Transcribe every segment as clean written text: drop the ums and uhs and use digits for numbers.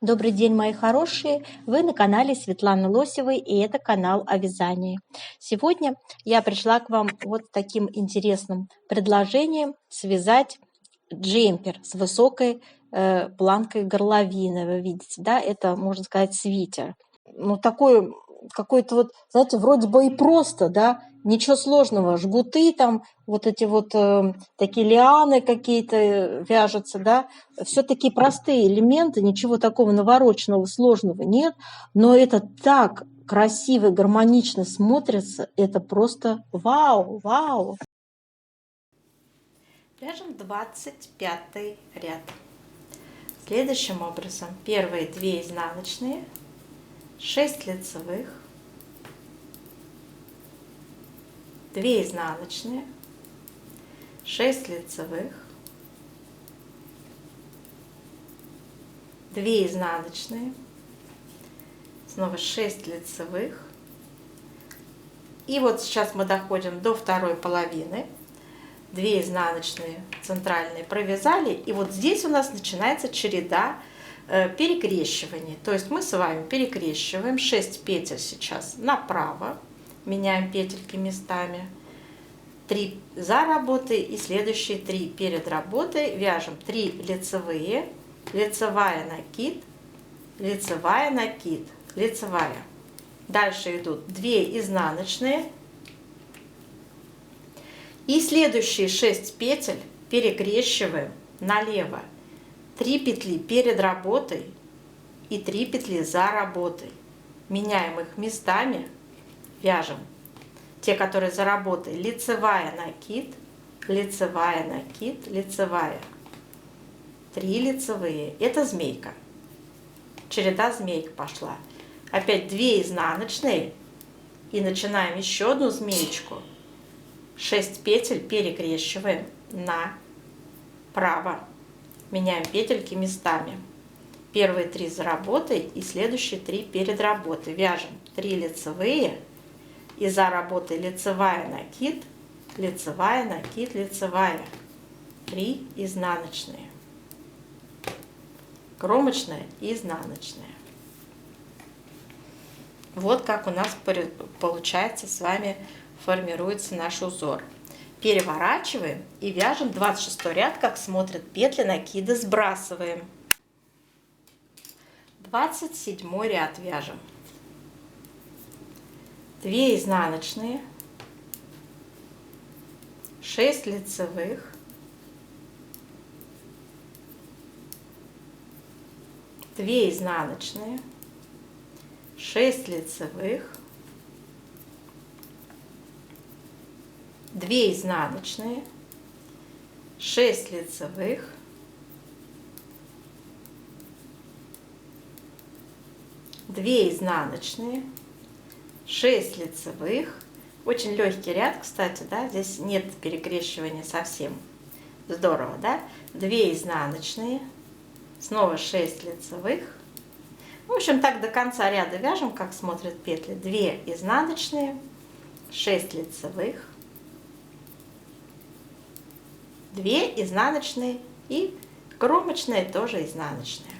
Добрый день, мои хорошие! Вы на канале Светланы Лосевой, и это канал о вязании. Сегодня я пришла к вам вот с таким интересным предложением связать джемпер с высокой планкой горловины. Вы видите, да, это, можно сказать, свитер. Ну, такой какой-то вот, знаете, вроде бы и просто, да, ничего сложного. Жгуты там, вот эти вот такие лианы какие-то вяжутся, да, все такие простые элементы, ничего такого навороченного, сложного нет, но это так красиво и гармонично смотрится, это просто вау, вау. Вяжем 25 ряд. Следующим образом: первые 2 изнаночные, 6 лицевых, 2 изнаночные, 6 лицевых, 2 изнаночные, снова 6 лицевых. И вот сейчас мы доходим до второй половины. 2 изнаночные центральные провязали, и вот здесь у нас начинается череда перекрещиваний. То есть мы с вами перекрещиваем 6 петель сейчас направо, меняем петельки местами, 3 за работой и следующие 3 перед работой. Вяжем 3 лицевые, лицевая накид, лицевая накид, лицевая. Дальше идут 2 изнаночные. И следующие 6 петель перекрещиваем налево. 3 петли перед работой и 3 петли за работой. Меняем их местами, вяжем те, которые за работой. Лицевая накид, лицевая накид, лицевая. 3 лицевые. Это змейка. Череда змейк пошла. Опять 2 изнаночные. И начинаем еще одну змеечку. 6 петель перекрещиваем направо. Меняем петельки местами. Первые 3 за работой и следующие 3 перед работой. Вяжем 3 лицевые и за работой лицевая накид, лицевая накид, лицевая. 3 изнаночные. Кромочная и изнаночная. Вот как у нас получается с вами формируется наш узор. Переворачиваем и вяжем 26 ряд, как смотрят петли накида, сбрасываем. 27 ряд вяжем. 2 изнаночные, 6 лицевых, 2 изнаночные, 6 лицевых, 2 изнаночные, 6 лицевых, 2 изнаночные, 6 лицевых. Очень легкий ряд, кстати, да, здесь нет перекрещивания совсем. Здорово, да? 2 изнаночные, снова 6 лицевых. В общем, так до конца ряда вяжем, как смотрят петли. 2 изнаночные, 6 лицевых, 2 изнаночные и кромочная тоже изнаночная.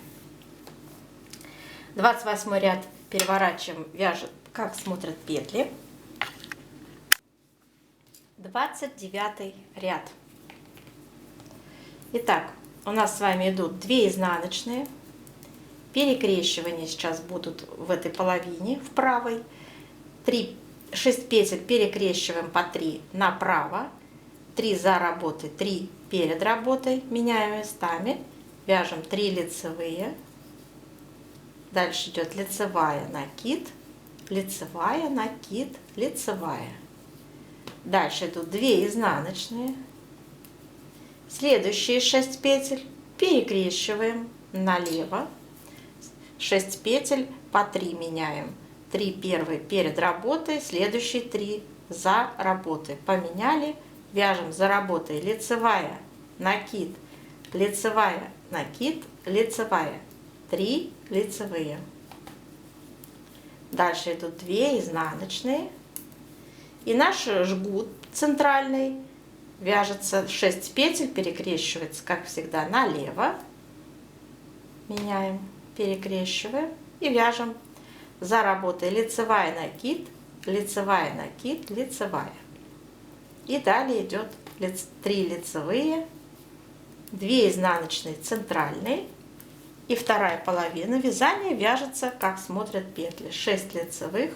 28 ряд переворачиваем, вяжем, как смотрят петли. 29 ряд. Итак, у нас с вами идут 2 изнаночные. Перекрещивания сейчас будут в этой половине, в правой. 6 петель перекрещиваем по 3 направо. 3 за работой, 3 перед работой, меняем местами, вяжем 3 лицевые, дальше идет лицевая накид, лицевая накид, лицевая. Дальше идут 2 изнаночные, следующие 6 петель перекрещиваем налево, 6 петель по 3 меняем, 3 первые перед работой, следующие 3 за работой, поменяли. Вяжем за работой лицевая, накид, лицевая, накид, лицевая. 3 лицевые. Дальше идут 2 изнаночные. И наш жгут центральный вяжется 6 петель, перекрещивается, как всегда, налево. Меняем. перекрещиваем и вяжем за работой лицевая накид, лицевая накид, лицевая. И далее идет 3 лицевые, 2 изнаночные центральные и вторая половина вязания вяжется, как смотрят петли. 6 лицевых,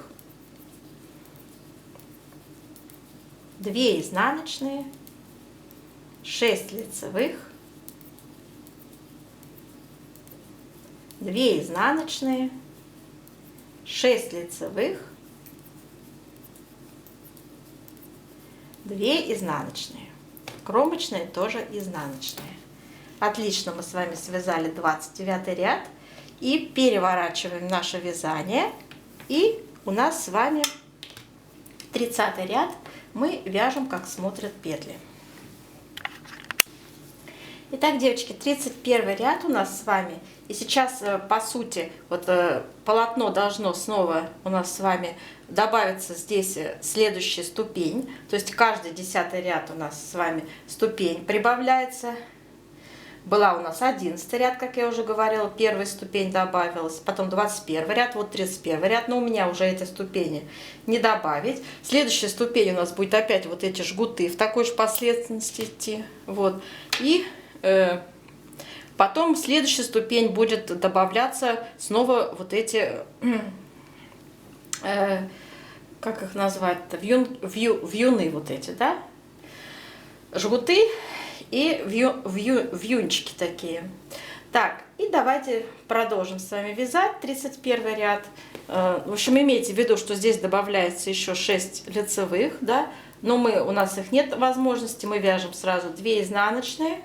2 изнаночные, 6 лицевых, 2 изнаночные, 6 лицевых, 2 изнаночные. Кромочные тоже изнаночные. Отлично, мы с вами связали 29 ряд и переворачиваем наше вязание. И у нас с вами 30 ряд мы вяжем, как смотрят петли. Итак, девочки, 31 ряд у нас с вами. И сейчас, по сути, вот полотно должно снова у нас с вами добавиться здесь следующая ступень. То есть каждый 10-й ряд у нас с вами ступень прибавляется. Была у нас 11 ряд, как я уже говорила, первая ступень добавилась. Потом 21 ряд, вот 31 ряд, но у меня уже эти ступени не добавить. Следующая ступень у нас будет опять вот эти жгуты в такой же последовательности идти. Вот. И потом следующая ступень будет добавляться снова вот эти, как их назвать-то, вьюны вот эти, да, жгуты и вьюнчики такие. Так, и давайте продолжим с вами вязать 31 ряд. В общем, имейте в виду, что здесь добавляется еще 6 лицевых, да, но у нас их нет возможности, мы вяжем сразу 2 изнаночные.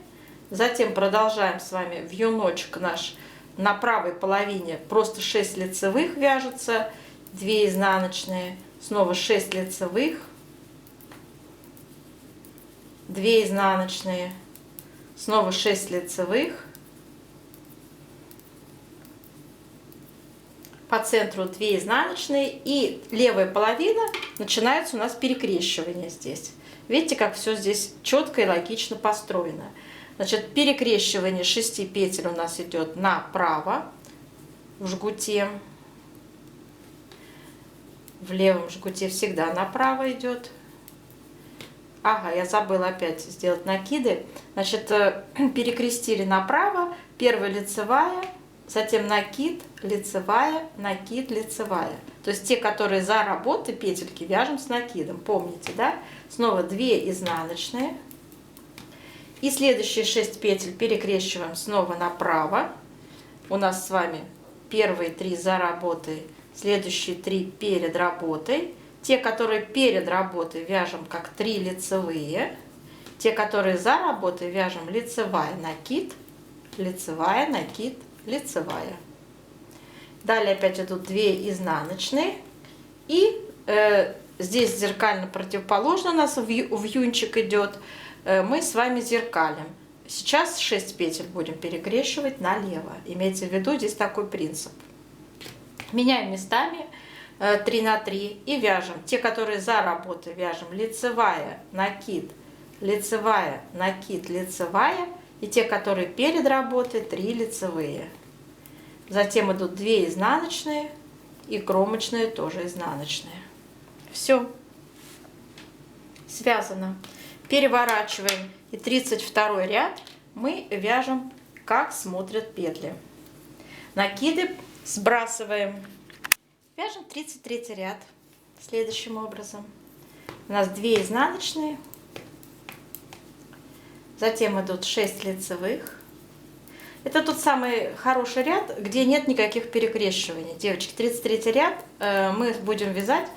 Затем продолжаем с вами вьюночек наш на правой половине, просто 6 лицевых вяжутся, 2 изнаночные, снова 6 лицевых, 2 изнаночные, снова 6 лицевых, по центру 2 изнаночные, и левая половина начинается у нас перекрещивание здесь. Видите, как все здесь четко и логично построено. Значит, перекрещивание 6 петель у нас идет направо в жгуте. В левом жгуте всегда направо идет. Ага, я забыла опять сделать накиды. Значит, перекрестили направо, первая лицевая, затем накид, лицевая, накид, лицевая. То есть те, которые за работой петельки, вяжем с накидом. Помните, да? Снова 2 изнаночные. И следующие 6 петель перекрещиваем снова направо. У нас с вами первые 3 за работой, следующие 3 перед работой. Те, которые перед работой, вяжем как 3 лицевые. Те, которые за работой, вяжем лицевая, накид, лицевая, накид, лицевая. Далее опять идут 2 изнаночные. И здесь зеркально противоположно у нас вьюнчик идет. Мы с вами зеркалим. Сейчас 6 петель будем перекрещивать налево. Имейте в виду, здесь такой принцип. Меняем местами 3 на 3 и вяжем. Те, которые за работой, вяжем лицевая, накид, лицевая, накид, лицевая. И те, которые перед работой, 3 лицевые. Затем идут 2 изнаночные и кромочные тоже изнаночные. Все. Связано. Переворачиваем, и 32 ряд мы вяжем, как смотрят петли. Накиды сбрасываем. Вяжем 33 ряд следующим образом. У нас 2 изнаночные, затем идут 6 лицевых. Это тот самый хороший ряд, где нет никаких перекрещиваний. Девочки, 33 ряд мы будем вязать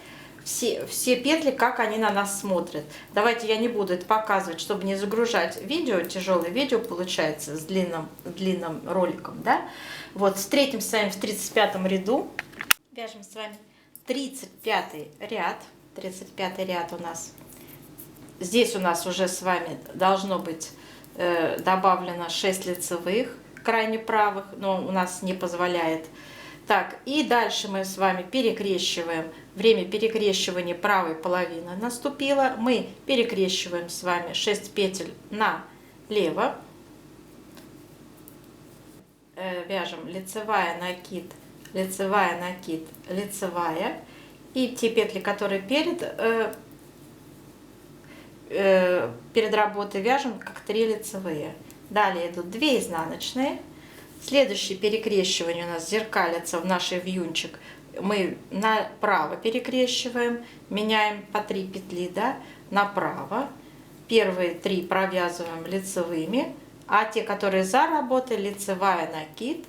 все петли, как они на нас смотрят. Давайте я не буду это показывать, чтобы не загружать видео. Тяжелое видео получается с длинным роликом, да? Вот, встретимся с вами в 35 ряду. Вяжем с вами 35 ряд. 35 ряд у нас. Здесь у нас уже с вами должно быть добавлено 6 лицевых, крайне правых, но у нас не позволяет. Так, и дальше мы с вами перекрещиваем. Время перекрещивания правой половины наступило. Мы перекрещиваем с вами 6 петель налево. вяжем лицевая, накид, лицевая, накид, лицевая. И те петли, которые перед работой, вяжем как 3 лицевые. Далее идут 2 изнаночные. Следующее перекрещивание у нас зеркалится в наш вьюнчик. Мы направо перекрещиваем, меняем по 3 петли, да, направо. Первые 3 провязываем лицевыми, а те, которые за работой, лицевая, накид,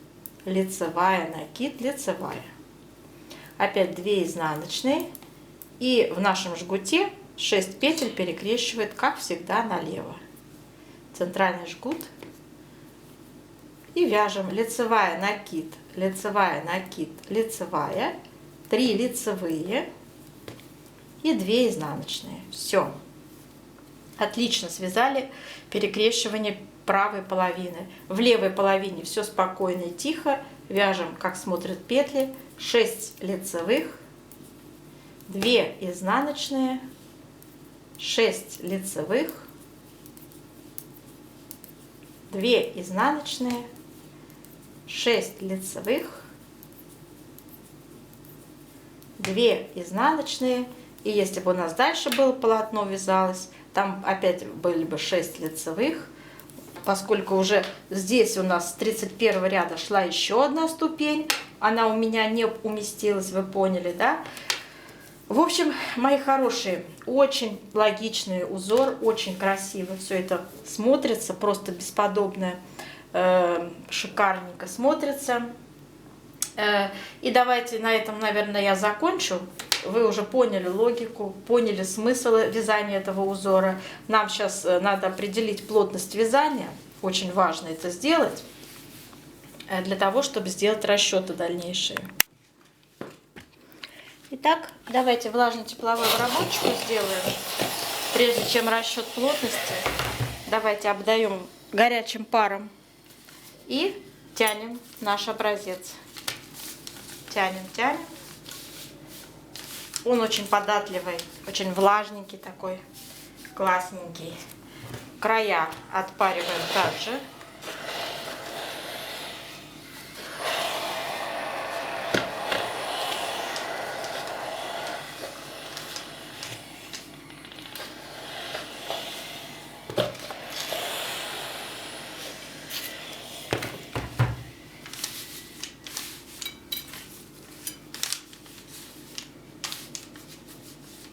лицевая, накид, лицевая. Опять 2 изнаночные. И в нашем жгуте 6 петель перекрещивает, как всегда, налево. Центральный жгут. И вяжем лицевая, накид, лицевая, накид, лицевая, 3 лицевые и 2 изнаночные. Все. Отлично связали перекрещивание правой половины. В левой половине все спокойно и тихо. Вяжем, как смотрят петли. 6 лицевых, 2 изнаночные, 6 лицевых, 2 изнаночные, 6 лицевых, 2 изнаночные. И если бы у нас дальше было полотно вязалось, там опять были бы 6 лицевых. Поскольку уже здесь у нас с 31 ряда шла еще одна ступень, она у меня не уместилась, вы поняли, да? В общем, мои хорошие, очень логичный узор, очень красиво все это смотрится, просто бесподобно, шикарненько смотрится. И давайте на этом, наверное, я закончу. Вы уже поняли логику, поняли смысл вязания этого узора. Нам сейчас надо определить плотность вязания. Очень важно это сделать, для того, чтобы сделать расчеты дальнейшие. Итак, давайте влажно-тепловую обработку сделаем. Прежде чем расчет плотности, давайте обдаем горячим паром и тянем наш образец. Тянем, тянем. Он очень податливый, очень влажненький такой, классненький. Края отпариваем также.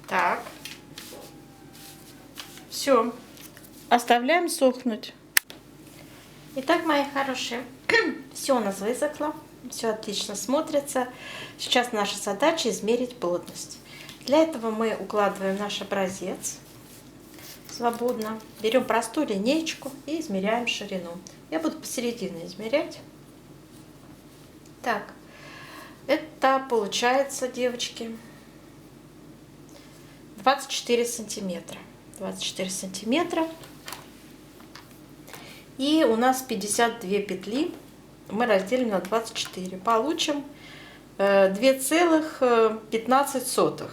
Так, все, оставляем сохнуть. Итак, мои хорошие, все у нас высохло, все отлично смотрится. Сейчас наша задача измерить плотность. Для этого мы укладываем наш образец свободно, берем простую линеечку и измеряем ширину. Я буду посередине измерять. Так, это получается, девочки, 24 сантиметра. 24 сантиметра. И у нас 52 петли. Мы разделим на 24. Получим 2,15.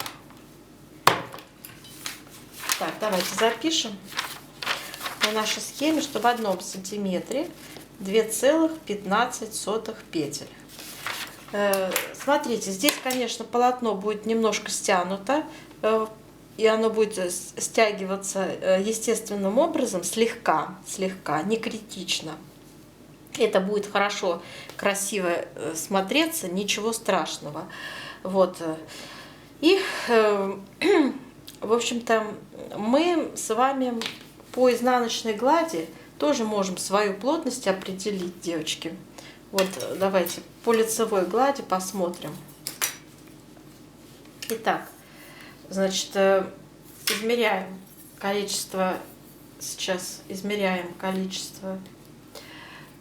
Так, давайте запишем на нашей схеме, что в одном сантиметре 2,15 петель. Смотрите, здесь, конечно, полотно будет немножко стянуто, и оно будет стягиваться естественным образом, слегка, не критично. Это будет хорошо, красиво смотреться, ничего страшного. Вот. И, в общем-то, мы с вами по изнаночной глади тоже можем свою плотность определить, девочки. Вот, давайте по лицевой глади посмотрим. Итак, значит, измеряем количество, сейчас измеряем количество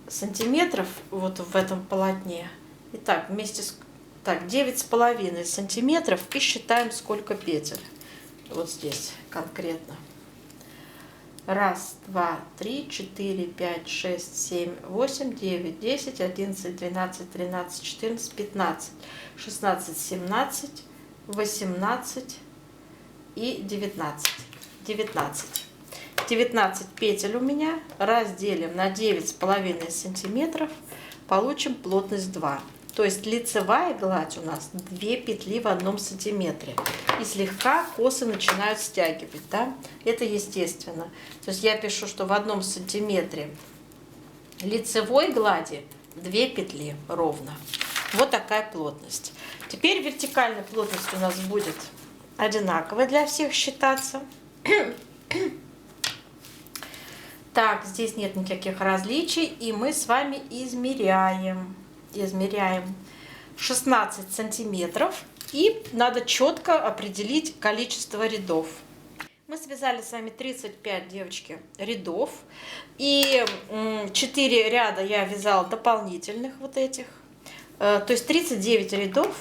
сантиметров вот в этом полотне. Итак, вместе с 9,5 сантиметров и считаем, сколько петель. Вот здесь конкретно. 1, 2, 3, 4, 5, 6, 7, 8, 9, 10, 11, 12, 13, 14, 15, 16, 17, 18 и 19. 19 петель у меня разделим на 9,5 сантиметров. получим плотность 2. То есть лицевая гладь у нас 2 петли в 1 сантиметре. И слегка косы начинают стягивать, да? Это естественно. То есть я пишу, что в 1 сантиметре лицевой глади 2 петли ровно. Вот такая плотность. Теперь вертикальная плотность у нас будет одинаковая для всех считаться. Так, здесь нет никаких различий, и мы с вами измеряем. Измеряем 16 сантиметров, и надо четко определить количество рядов. Мы связали с вами 35, девочки, рядов, и 4 ряда я вязала дополнительных вот этих. То есть 39 рядов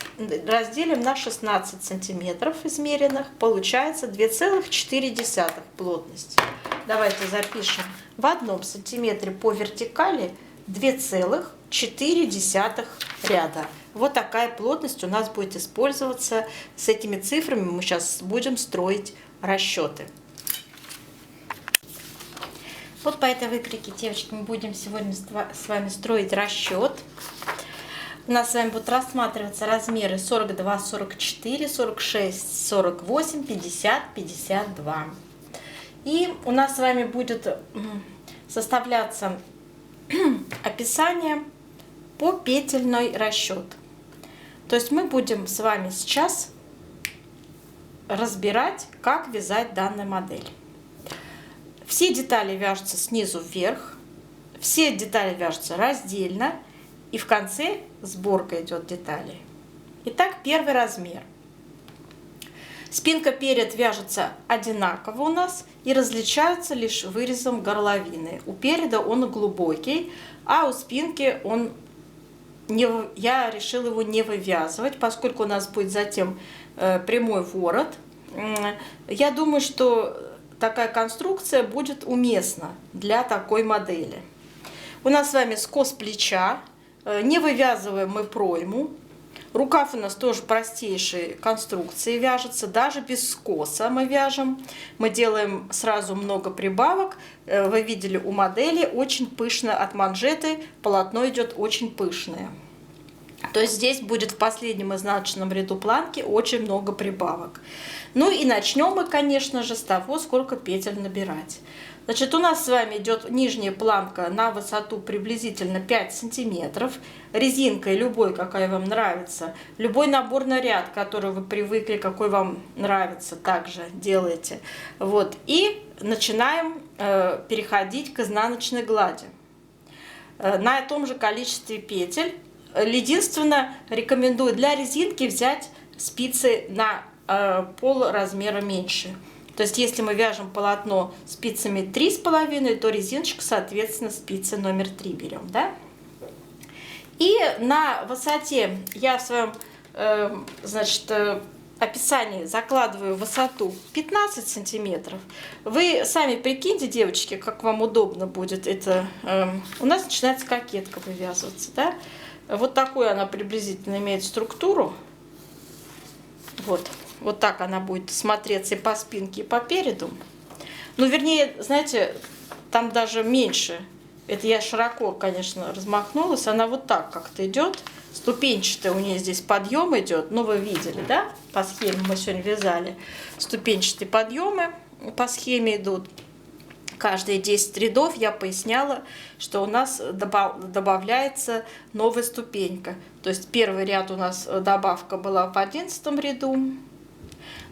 разделим на 16 сантиметров измеренных, получается 2,4 плотности. Давайте запишем. В 1 сантиметре по вертикали 2,4 ряда. Вот такая плотность у нас будет использоваться. С этими цифрами мы сейчас будем строить расчеты. Вот по этой выкройке, девочки, мы будем сегодня с вами строить расчет. У нас с вами будут рассматриваться размеры 42, 44, 46, 48, 50, 52. И у нас с вами будет составляться описание по петельный расчет. То есть мы будем с вами сейчас разбирать, как вязать данную модель. Все детали вяжутся снизу вверх, все детали вяжутся раздельно, и в конце сборка идет деталей. Итак, первый размер. Спинка перед вяжется одинаково у нас и различаются лишь вырезом горловины. У переда он глубокий, а у спинки я решила его не вывязывать, поскольку у нас будет затем прямой ворот. Я думаю, что такая конструкция будет уместна для такой модели. У нас с вами скос плеча. Не вывязываем мы пройму. Рукав у нас тоже простейшей конструкции вяжется, даже без скоса мы вяжем. Мы делаем сразу много прибавок. Вы видели у модели, очень пышно от манжеты, полотно идет очень пышное. То есть здесь будет в последнем изнаночном ряду планки очень много прибавок. Ну и начнем мы, конечно же, с того, сколько петель набирать. Значит, у нас с вами идет нижняя планка на высоту приблизительно 5 сантиметров. Резинкой любой, какая вам нравится. Любой наборный ряд, который вы привыкли, какой вам нравится, также делаете. Вот. И начинаем переходить к изнаночной глади. На том же количестве петель. Единственное, рекомендую для резинки взять спицы на пол размера меньше. То есть, если мы вяжем полотно спицами 3,5, то резиночку, соответственно, спицы номер 3 берем, да? И на высоте я в своем, значит, описании закладываю высоту 15 сантиметров. Вы сами прикиньте, девочки, как вам удобно будет это. У нас начинается кокетка вывязываться, да? Вот такую она приблизительно имеет структуру. Вот так она будет смотреться и по спинке, и по переду. Ну, вернее, знаете, там даже меньше. Это я широко, конечно, размахнулась. Она вот так как-то идет. Ступенчатый у нее здесь подъем идет. Ну, вы видели, да? По схеме мы сегодня вязали. Ступенчатые подъемы по схеме идут. Каждые 10 рядов я поясняла, что у нас добавляется новая ступенька. То есть первый ряд у нас добавка была в 11 ряду,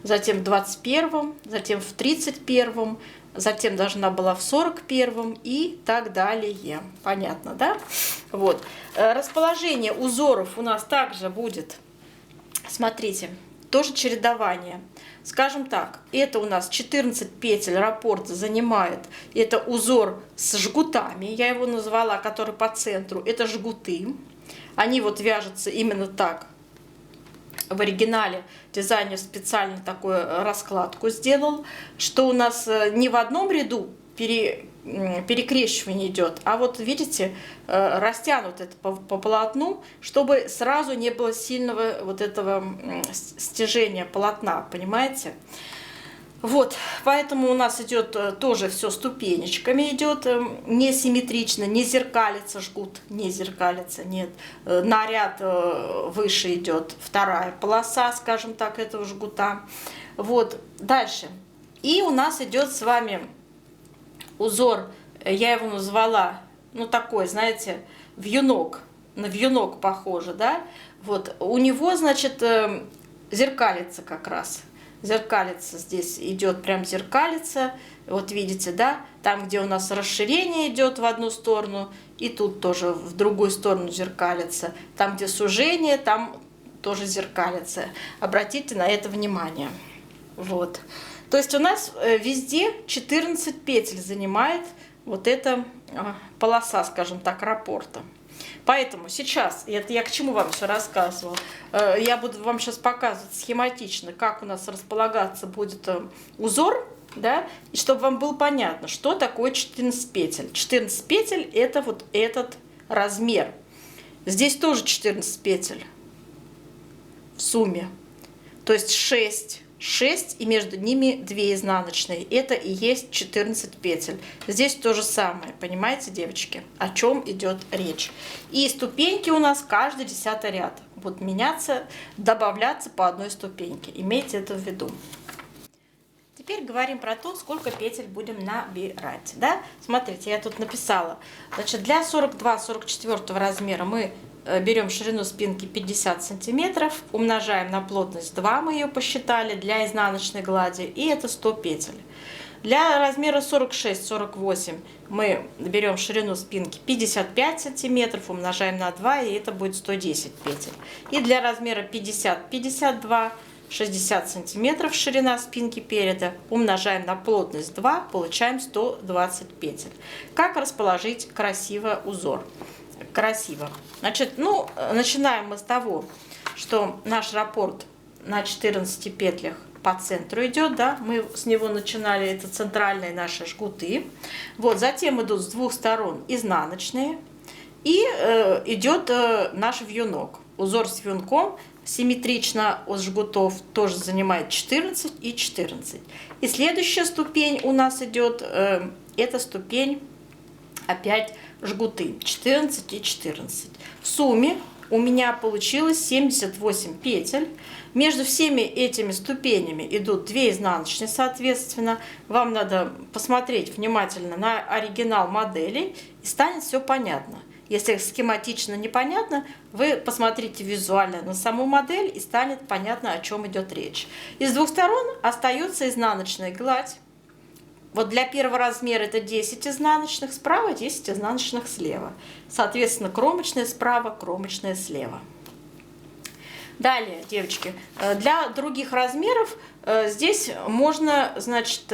затем в 21, затем в 31, затем должна была в 41 и так далее. Понятно, да? Вот. Расположение узоров у нас также будет, смотрите, тоже чередование. Скажем так, это у нас 14 петель раппорта занимает. Это узор с жгутами, я его назвала, который по центру. Это жгуты. Они вот вяжутся именно так. В оригинале дизайнер специально такую раскладку сделал, что у нас не в одном ряду перекрещивание идет, а вот видите, растянут это по полотну, чтобы сразу не было сильного вот этого стяжения полотна, понимаете? Вот, поэтому у нас идет тоже все ступенечками идет, несимметрично, не зеркалится жгут, не зеркалится, нет. На ряд выше идет вторая полоса, скажем так, этого жгута. Вот, дальше. И у нас идет с вами узор, я его назвала, ну такой, знаете, вьюнок, на вьюнок похоже, да. Вот, у него, значит, зеркалится как раз. Зеркалица здесь идет прям зеркалица, вот видите, да, там, где у нас расширение идет в одну сторону, и тут тоже в другую сторону зеркалица. Там, где сужение, там тоже зеркалица. Обратите на это внимание. Вот. То есть у нас везде 14 петель занимает вот эта полоса, скажем так, раппорта. Поэтому сейчас, это я к чему вам все рассказывала, я буду вам сейчас показывать схематично, как у нас располагаться будет узор, да, и чтобы вам было понятно, что такое 14 петель. 14 петель это вот этот размер. Здесь тоже 14 петель в сумме, то есть 6 и между ними 2 изнаночные. Это и есть 14 петель. Здесь то же самое, понимаете, девочки, о чем идет речь. И ступеньки у нас каждый 10-й ряд будут меняться, добавляться по одной ступеньке. Имейте это в виду. Теперь говорим про то, сколько петель будем набирать. Да? Смотрите, я тут написала. Значит, для 42-44 размера мы берем ширину спинки 50 сантиметров, умножаем на плотность 2, мы ее посчитали, для изнаночной глади, и это 100 петель. Для размера 46-48 мы берем ширину спинки 55 сантиметров, умножаем на 2, и это будет 110 петель. И для размера 50-52, 60 сантиметров ширина спинки переда, умножаем на плотность 2, получаем 120 петель. Как расположить красиво узор? Красиво. Значит, ну, начинаем мы с того, что наш раппорт на 14 петлях по центру идет, да, мы с него начинали, это центральные наши жгуты. Вот, затем идут с двух сторон изнаночные, и идет наш вьюнок. Узор с вьюнком симметрично от жгутов тоже занимает 14 и 14. И следующая ступень у нас идет, это ступень опять жгуты 14 и 14. В сумме у меня получилось 78 петель. Между всеми этими ступенями идут 2 изнаночные, соответственно. Вам надо посмотреть внимательно на оригинал модели, и станет все понятно. Если схематично непонятно, вы посмотрите визуально на саму модель, и станет понятно, о чем идет речь. И с двух сторон остается изнаночная гладь. Вот для первого размера это 10 изнаночных справа, 10 изнаночных слева. Соответственно, кромочная справа, кромочная слева. Далее, девочки, для других размеров здесь можно, значит,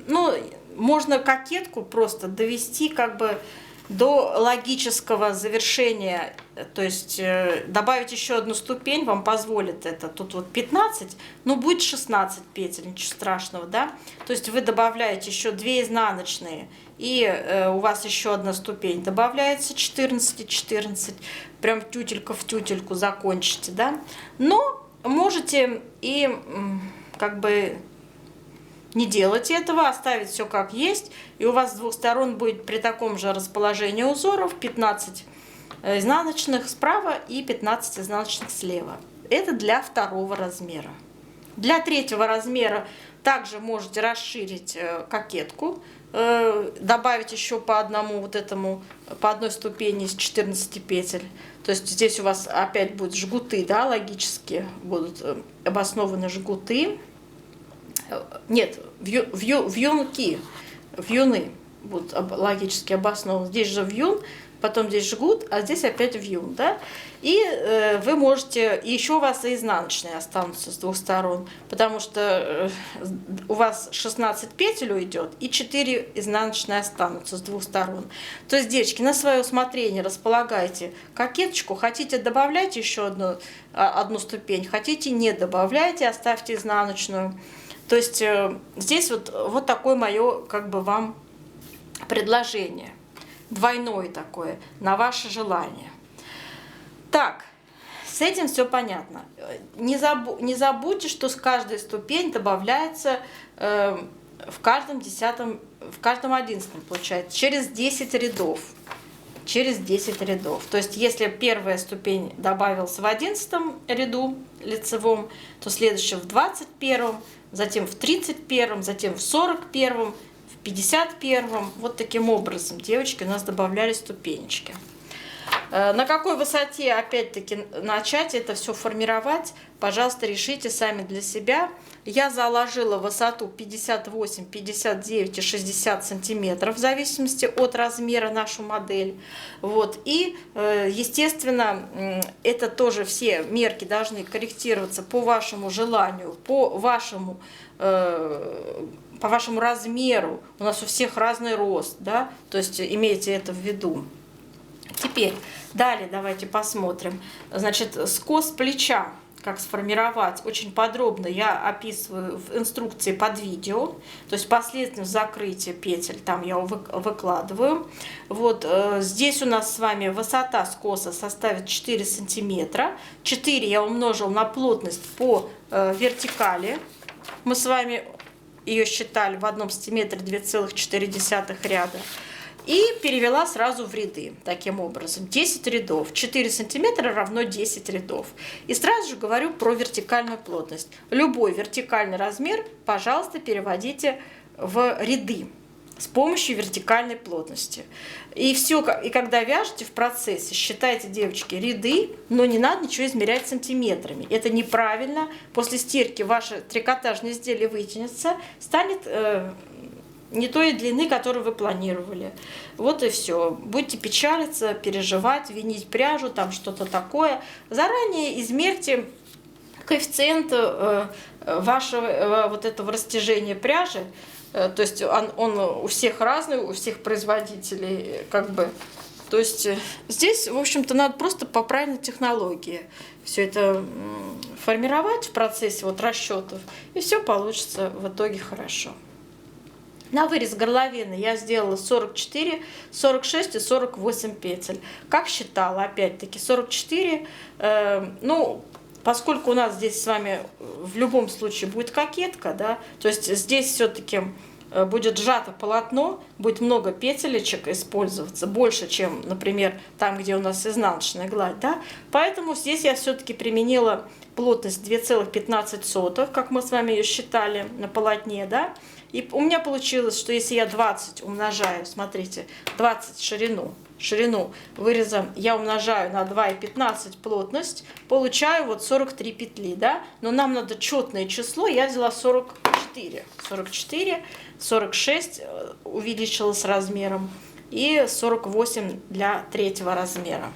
ну, можно кокетку просто довести как бы до логического завершения, то есть добавить еще одну ступень вам позволит это. Тут вот 15, но будет 16 петель, ничего страшного, да? То есть вы добавляете еще 2 изнаночные, и у вас еще одна ступень добавляется 14 и 14, прям тютелька в тютельку закончите, да? Но можете и как бы не делать этого, оставить все как есть, и у вас с двух сторон будет при таком же расположении узоров 15 изнаночных справа и 15 изнаночных слева. Это для второго размера. Для третьего размера также можете расширить кокетку, добавить еще по одному вот этому, по одной ступени из 14 петель. То есть здесь у вас опять будут жгуты, да, логически будут обоснованы жгуты. Нет, вьюнки, вьюны будут логически обоснованы. Здесь же вьюн, потом здесь жгут, а здесь опять вьюн, да? И вы можете, еще у вас и изнаночные останутся с двух сторон, потому что у вас 16 петель уйдет, и 4 изнаночные останутся с двух сторон. То есть, девочки, на свое усмотрение располагайте кокеточку, хотите добавлять еще одну ступень, хотите не добавляйте, оставьте изнаночную. То есть здесь вот такое мое как бы вам предложение, двойное такое, на ваше желание. Так, С этим все понятно. Не забудьте, что с каждой ступень добавляется в каждом 11, получается, через 10 рядов. Через 10 рядов. То есть, если первая ступень добавилась в 11 ряду лицевом, то следующая в 21, затем в 31, затем в 41, в 51. Вот таким образом, девочки, у нас добавлялись ступенечки. На какой высоте, опять-таки, начать это все формировать, пожалуйста, решите сами для себя. Я заложила высоту 58, 59 и 60 сантиметров в зависимости от размера нашу модель. Вот. И, естественно, это тоже все мерки должны корректироваться по вашему желанию, по вашему размеру. У нас у всех разный рост, да? То есть имейте это в виду. Теперь, далее давайте посмотрим. Значит, скос плеча, как сформировать, очень подробно я описываю в инструкции под видео. То есть последовательность закрытия петель, там я выкладываю. Вот здесь у нас с вами высота скоса составит 4 сантиметра. 4 я умножил на плотность по вертикали. Мы с вами ее считали в 1 сантиметре 2,4 ряда. И перевела сразу в ряды, таким образом. 10 рядов. 4 сантиметра равно 10 рядов. И сразу же говорю про вертикальную плотность. Любой вертикальный размер, пожалуйста, переводите в ряды с помощью вертикальной плотности. И все, и когда вяжете в процессе, считайте, девочки, ряды, но не надо ничего измерять сантиметрами. Это неправильно. После стирки ваше трикотажное изделие вытянется, станет не той длины, которую вы планировали. Вот и все. Будете печалиться, переживать, винить пряжу, там что-то такое. Заранее измерьте коэффициент вашего вот этого растяжения пряжи. То есть он у всех разный, у всех производителей как бы. То есть здесь, в общем-то, надо просто по правильной технологии все это формировать в процессе вот расчетов, и все получится в итоге хорошо. На вырез горловины я сделала 44, 46 и 48 петель. Как считала, опять-таки, 44, ну, поскольку у нас здесь с вами в любом случае будет кокетка, да, то есть здесь все-таки будет сжато полотно, будет много петелечек использоваться, больше, чем, например, там, где у нас изнаночная гладь, да, поэтому здесь я все-таки применила плотность 2,15, как мы с вами ее считали на полотне, да. И у меня получилось, что если я 20 умножаю, смотрите, 20 ширину выреза я умножаю на 2,15 плотность, получаю вот 43 петли, да? Но нам надо четное число, я взяла 44, 46 увеличила с размером и 48 для третьего размера.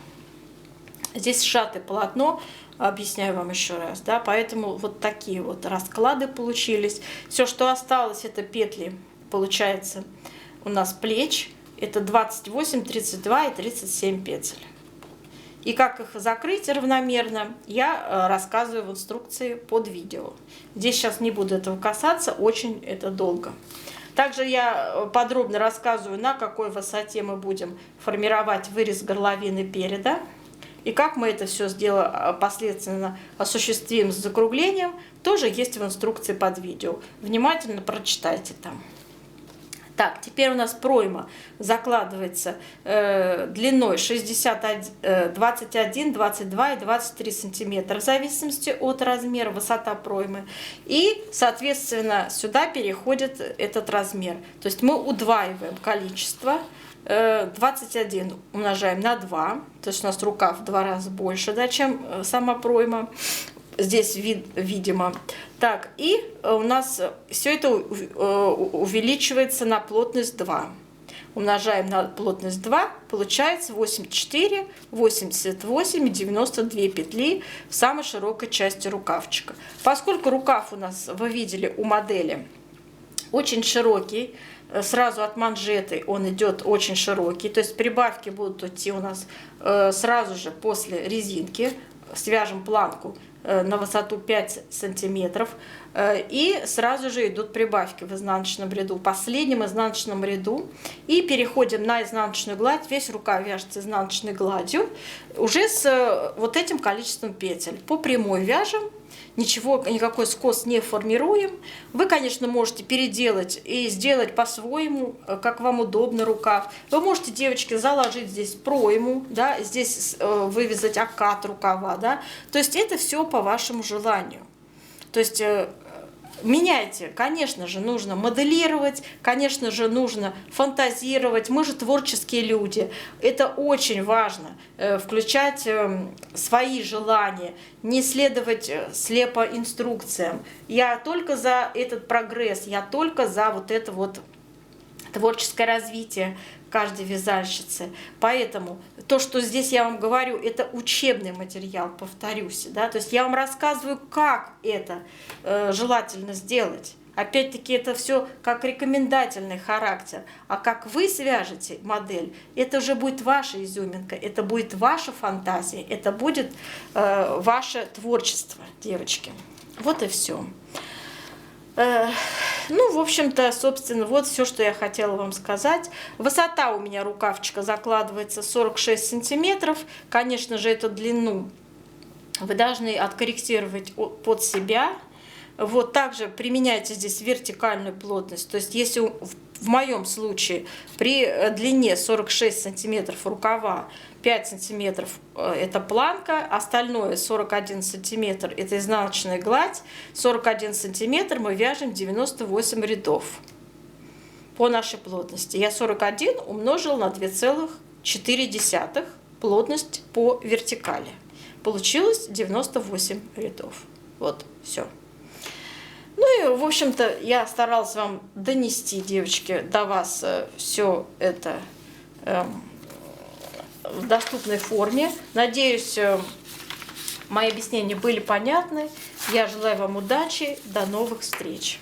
Здесь сжатое полотно, объясняю вам еще раз, да, поэтому вот такие вот расклады получились. Все, что осталось, это петли, получается, у нас плеч, это 28, 32 и 37 петель. И как их закрыть равномерно, я рассказываю в инструкции под видео. Здесь сейчас не буду этого касаться, очень это долго. Также я подробно рассказываю, на какой высоте мы будем формировать вырез горловины переда. И как мы это все сделаем, последовательно осуществим с закруглением, тоже есть в инструкции под видео. Внимательно прочитайте там. Так, теперь у нас пройма закладывается длиной 21, 22 и 23 сантиметра в зависимости от размера, высота проймы. И, соответственно, сюда переходит этот размер. То есть мы удваиваем количество. 21 умножаем на 2, то есть у нас рукав в 2 раза больше, да, чем сама пройма. Здесь видимо. Так, и у нас все это увеличивается на плотность 2. Умножаем на плотность 2, получается 84, 88 и 92 петли в самой широкой части рукавчика. Поскольку рукав у нас, вы видели, у модели очень широкий, сразу от манжеты он идет очень широкий, то есть прибавки будут идти у нас сразу же после резинки. Свяжем планку на высоту 5 сантиметров. И сразу же идут прибавки в изнаночном ряду, в последнем изнаночном ряду. И переходим на изнаночную гладь. Весь рукав вяжется изнаночной гладью, уже с вот этим количеством петель. По прямой вяжем, никакой скос не формируем. Вы, конечно, можете переделать и сделать по-своему, как вам удобно рукав. Вы можете, девочки, заложить здесь пройму, да, здесь вывязать окат рукава, да. То есть это все по вашему желанию. То есть меняйте, конечно же, нужно моделировать, конечно же, нужно фантазировать. Мы же творческие люди. Это очень важно, включать свои желания, не следовать слепо инструкциям. Я только за этот прогресс, я только за вот это вот творческое развитие каждой вязальщицы. Поэтому то, что здесь я вам говорю, это учебный материал, повторюсь. Да? То есть я вам рассказываю, как это желательно сделать. Опять-таки это все как рекомендательный характер. А как вы свяжете модель, это уже будет ваша изюминка, это будет ваша фантазия, это будет ваше творчество, девочки. Вот и все. Ну, в общем-то, собственно, вот все, что я хотела вам сказать. Высота у меня рукавчика закладывается 46 сантиметров. Конечно же, эту длину вы должны откорректировать под себя. Вот также применяйте здесь вертикальную плотность. То есть, если в моем случае при длине 46 сантиметров рукава 5 сантиметров это планка, остальное 41 сантиметр это изнаночная гладь, 41 сантиметр мы вяжем 98 рядов по нашей плотности. Я 41 умножила на 2,4 плотность по вертикали. Получилось 98 рядов. Вот, все. Ну и, в общем-то, я старалась вам донести, девочки, до вас все это в доступной форме. Надеюсь, мои объяснения были понятны. Я желаю вам удачи. До новых встреч.